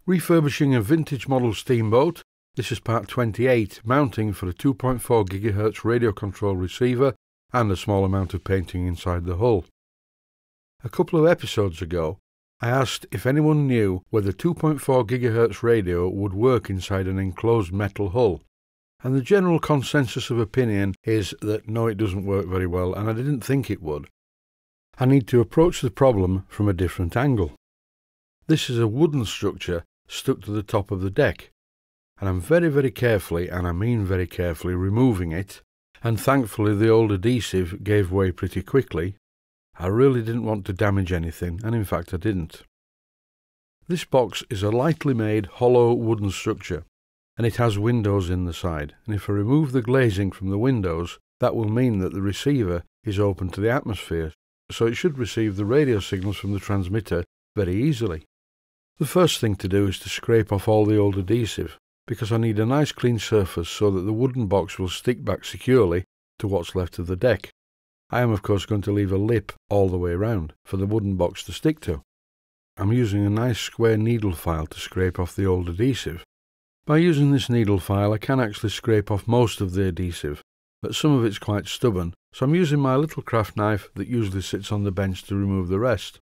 Refurbishing a vintage model steamboat. This is part 28, mounting for a 2.4 GHz radio control receiver and a small amount of painting inside the hull. A couple of episodes ago, I asked if anyone knew whether 2.4 GHz radio would work inside an enclosed metal hull, and the general consensus of opinion is that no, it doesn't work very well, and I didn't think it would. I need to approach the problem from a different angle. This is a wooden structure stuck to the top of the deck, and I'm very carefully, and I mean very carefully, removing it, and thankfully the old adhesive gave way pretty quickly. I really didn't want to damage anything, and in fact I didn't. This box is a lightly made hollow wooden structure, and it has windows in the side, and if I remove the glazing from the windows, that will mean that the receiver is open to the atmosphere, so it should receive the radio signals from the transmitter very easily. The first thing to do is to scrape off all the old adhesive, because I need a nice clean surface so that the wooden box will stick back securely to what's left of the deck. I am of course going to leave a lip all the way around for the wooden box to stick to. I'm using a nice square needle file to scrape off the old adhesive. By using this needle file I can actually scrape off most of the adhesive, but some of it's quite stubborn, so I'm using my little craft knife that usually sits on the bench to remove the rest.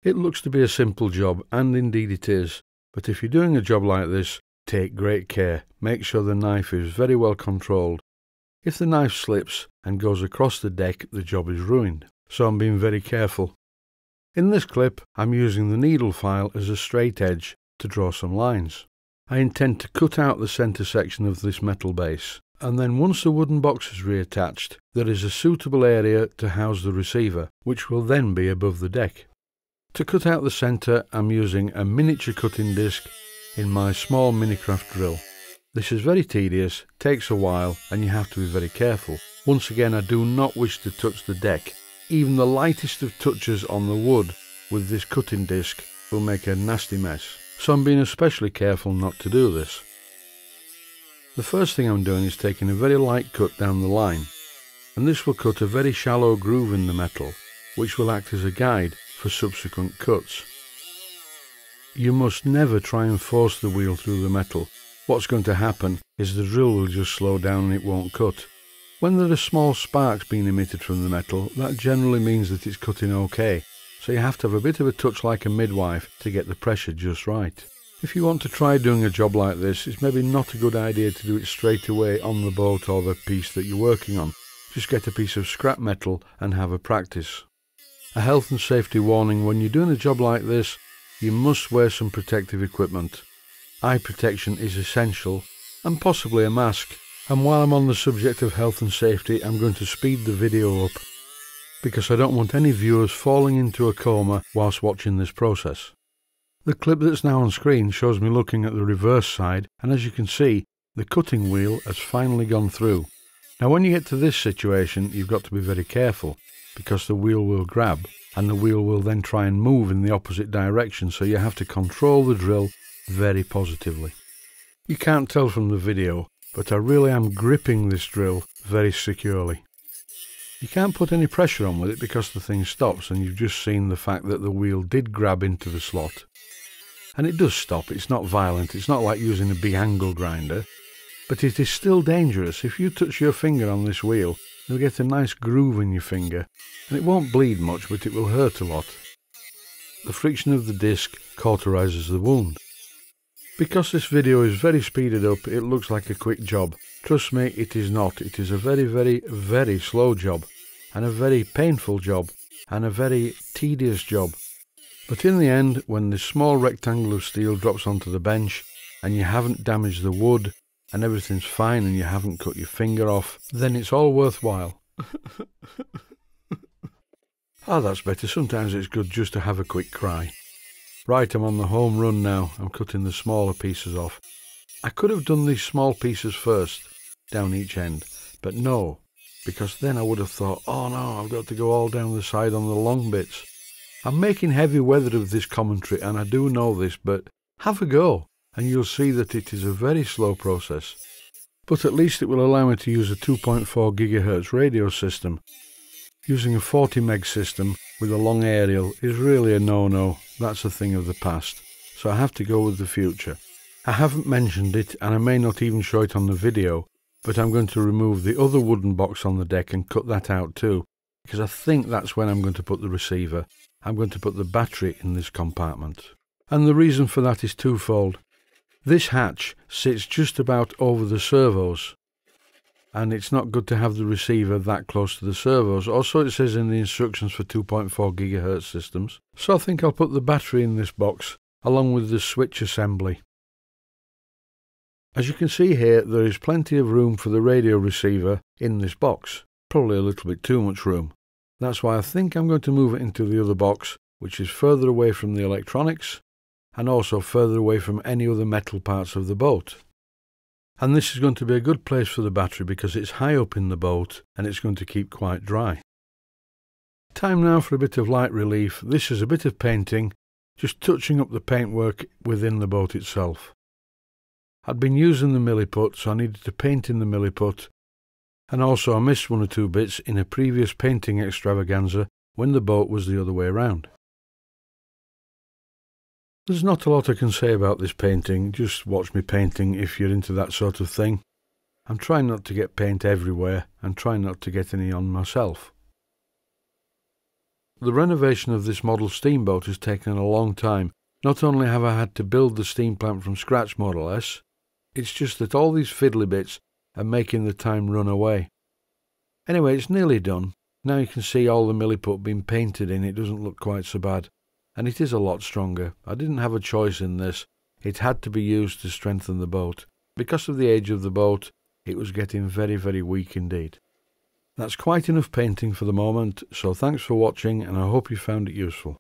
It looks to be a simple job, and indeed it is, but if you're doing a job like this, take great care. Make sure the knife is very well controlled. If the knife slips and goes across the deck, the job is ruined, so I'm being very careful. In this clip, I'm using the needle file as a straight edge to draw some lines. I intend to cut out the centre section of this metal base, and then once the wooden box is reattached, there is a suitable area to house the receiver, which will then be above the deck. To cut out the centre, I'm using a miniature cutting disc in my small Minicraft drill. This is very tedious, takes a while, and you have to be very careful. Once again, I do not wish to touch the deck. Even the lightest of touches on the wood with this cutting disc will make a nasty mess, so I'm being especially careful not to do this. The first thing I'm doing is taking a very light cut down the line, and this will cut a very shallow groove in the metal, which will act as a guide for subsequent cuts. You must never try and force the wheel through the metal. What's going to happen is the drill will just slow down and it won't cut. When there are small sparks being emitted from the metal, that generally means that it's cutting okay, so you have to have a bit of a touch like a midwife to get the pressure just right. If you want to try doing a job like this, it's maybe not a good idea to do it straight away on the boat or the piece that you're working on. Just get a piece of scrap metal and have a practice. A health and safety warning: when you're doing a job like this, you must wear some protective equipment. Eye protection is essential, and possibly a mask. And while I'm on the subject of health and safety, I'm going to speed the video up, because I don't want any viewers falling into a coma whilst watching this process. The clip that's now on screen shows me looking at the reverse side, and as you can see, the cutting wheel has finally gone through. Now when you get to this situation, you've got to be very careful, because the wheel will grab, and the wheel will then try and move in the opposite direction, so you have to control the drill very positively. You can't tell from the video, but I really am gripping this drill very securely. You can't put any pressure on with it because the thing stops, and you've just seen the fact that the wheel did grab into the slot. And it does stop, it's not violent, it's not like using a big angle grinder, but it is still dangerous. If you touch your finger on this wheel, you'll get a nice groove in your finger, and it won't bleed much, but it will hurt a lot. The friction of the disc cauterizes the wound. Because this video is very speeded up, it looks like a quick job. Trust me, it is not. It is a very slow job, and a very painful job, and a very tedious job. But in the end, when this small rectangle of steel drops onto the bench, and you haven't damaged the wood, and everything's fine and you haven't cut your finger off, then it's all worthwhile. That's better. Sometimes it's good just to have a quick cry. Right, I'm on the home run now. I'm cutting the smaller pieces off. I could have done these small pieces first, down each end, but no, because then I would have thought, oh no, I've got to go all down the side on the long bits. I'm making heavy weather of this commentary, and I do know this, but have a go, and you'll see that it is a very slow process. But at least it will allow me to use a 2.4 GHz radio system. Using a 40 meg system with a long aerial is really a no-no. That's a thing of the past. so I have to go with the future. I haven't mentioned it, and I may not even show it on the video, but I'm going to remove the other wooden box on the deck and cut that out too, because I think that's when I'm going to put the receiver. I'm going to put the battery in this compartment. And the reason for that is twofold. This hatch sits just about over the servos, and it's not good to have the receiver that close to the servos. Also, it says in the instructions for 2.4 GHz systems. So I think I'll put the battery in this box, along with the switch assembly. As you can see here, there is plenty of room for the radio receiver in this box. Probably a little bit too much room. That's why I think I'm going to move it into the other box, which is further away from the electronics, and also further away from any other metal parts of the boat. And this is going to be a good place for the battery because it's high up in the boat and it's going to keep quite dry. Time now for a bit of light relief. This is a bit of painting, just touching up the paintwork within the boat itself. I'd been using the milliput, so I needed to paint in the milliput, and also I missed one or two bits in a previous painting extravaganza when the boat was the other way around. There's not a lot I can say about this painting, just watch me painting if you're into that sort of thing. I'm trying not to get paint everywhere and trying not to get any on myself. The renovation of this model steamboat has taken a long time. Not only have I had to build the steam plant from scratch more or less, it's just that all these fiddly bits are making the time run away. Anyway, it's nearly done. Now you can see all the milliput being painted in. It doesn't look quite so bad. And it is a lot stronger. I didn't have a choice in this. It had to be used to strengthen the boat. Because of the age of the boat, it was getting very, very weak indeed. That's quite enough painting for the moment, so thanks for watching and I hope you found it useful.